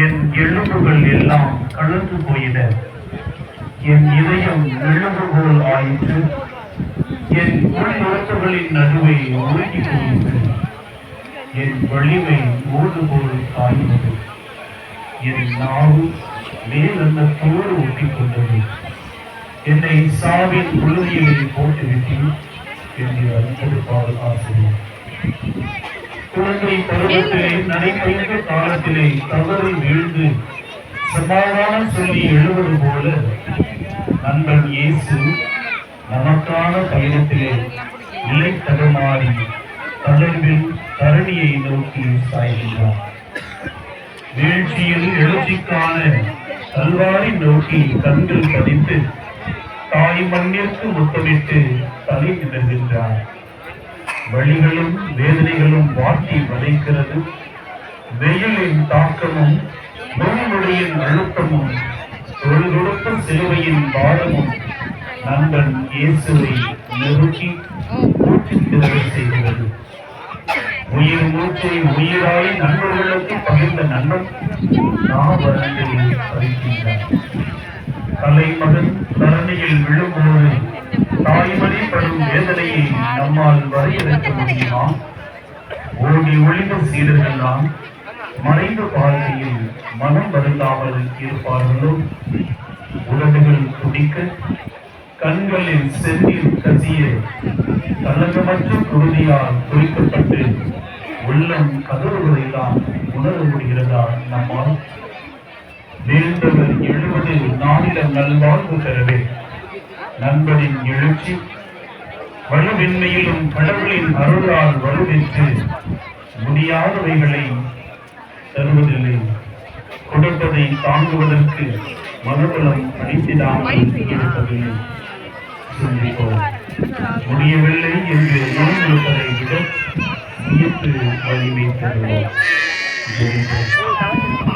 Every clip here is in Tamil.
என் எலும்புகள் எல்லாம் கலந்து போயின. என் இதயம் எழும்புகோல் ஆயிற்று. என் உள்நோக்கங்களின் நடுவே உருகி போயிற்று. என் வலிமை ஓடுபோல் ஆயினது. என் நாவு மேலெண்ணத்தோடு ஒட்டிக்கொண்டது. என்னை சாவின் உறுதியை போட்டுவிட்டு என்று அறிந்திருப்பார் ஆசிரியர். குழந்தை பருவத்திலே நடைபெற்ற காலத்திலே தவறி வீழ்ந்து சமாதானம் சொல்லி எழுவது போல நண்பன் இயேசு நமக்கான பயணத்திலே நிலை தடுமாறி தளர்வில் தரணியை நோக்கி சாய்கின்றார். வீழ்ச்சியில் எழுச்சிக்கான கல்வாரி நோக்கி கண்கள் பதித்து தாய் மண்ணிற்கு முத்தமிட்டு தலை நிமிர்கின்றார். வழிகளும் வேதனைகளும் வாட்டி வதைக்கிறது. வெயிலின் தாக்கமும் நோய்நொடியின் அழுத்தமும் ஒரு கொடுத்த சிலுவையின் பாரமும் நண்பன் இயேசுவை நெருக்கி மூச்சு திறவை செய்கிறது. உயிர் மூச்சை உயிராய் நண்பர்களுக்கு பகிர்ந்த நண்பன் நாவரண்டில் பறிக்கின்றார். தலைமகன் தரணியில் விழும்போது தாய்மணி படும் வேதனையை நம்மால் வரையறுக்க முடியுமா? ஓடி ஒளிந்த சீடர்கள் தான் மறைந்த வாழ்க்கையில் மனம் வருந்தாமல் இருப்பார்களோ? உதடுகள் துடிக்க, கண்களில் செந்நீர் கசிய, கலங்கமற்ற குருதியால் குறிக்கப்பட்டு உள்ளம் கதறுவதைதான் உணர முடிகிறதா நம்மால்? வீழ்ந்தவர் எழுவது நாளில நல்வாழ்வு பெறவே. நண்பனின் எழுச்சி வலுவின்மையிலும் கடவுளின் அருளால் வலுவெற்று முடியாதவைகளை தருவதில்லை. கொடுப்பதை தாங்குவதற்கு மனபலம் அளித்திடாமல் இருப்பதில்லை. சிந்திப்போம். முடியவில்லை என்று உணர்ந்திருப்பதை விட முயற்று வலிமை தருவோம்.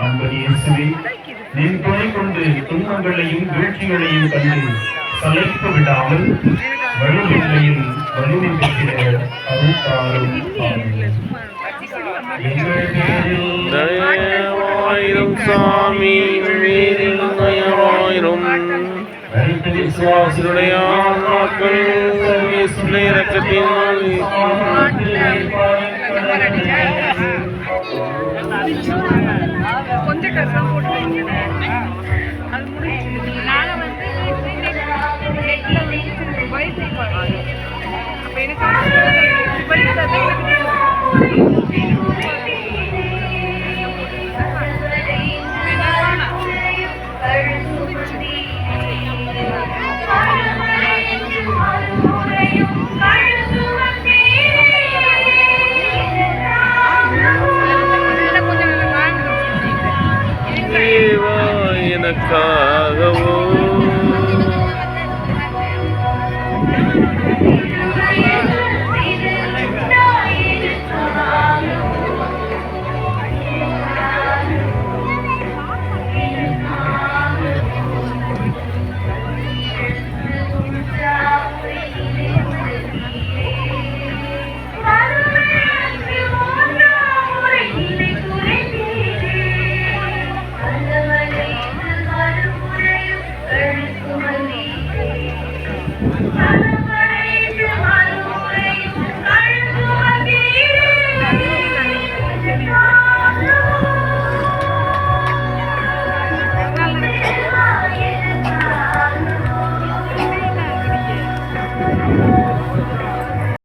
நண்பன் இயேசுவே, நீ துணை கொண்டு துன்பங்களையும் வீழ்ச்சிகளையும் கண்டு சளைத்து விடாமல் வலுவின்மையில் வலிமை பெற்ற அருள்தாரும் தயவாயிரும் சாமி மீறில் தயவாயிரும் அனைத்து விசுவாசிகளுடைய ஆன்மாக்கள் இரக்கத்தினால் கொஞ்சம் கஷ்டம் போட்டு அது முடிச்சு நாங்கள் வந்து வயசு அப்போ எனக்கு எனக்காகவோ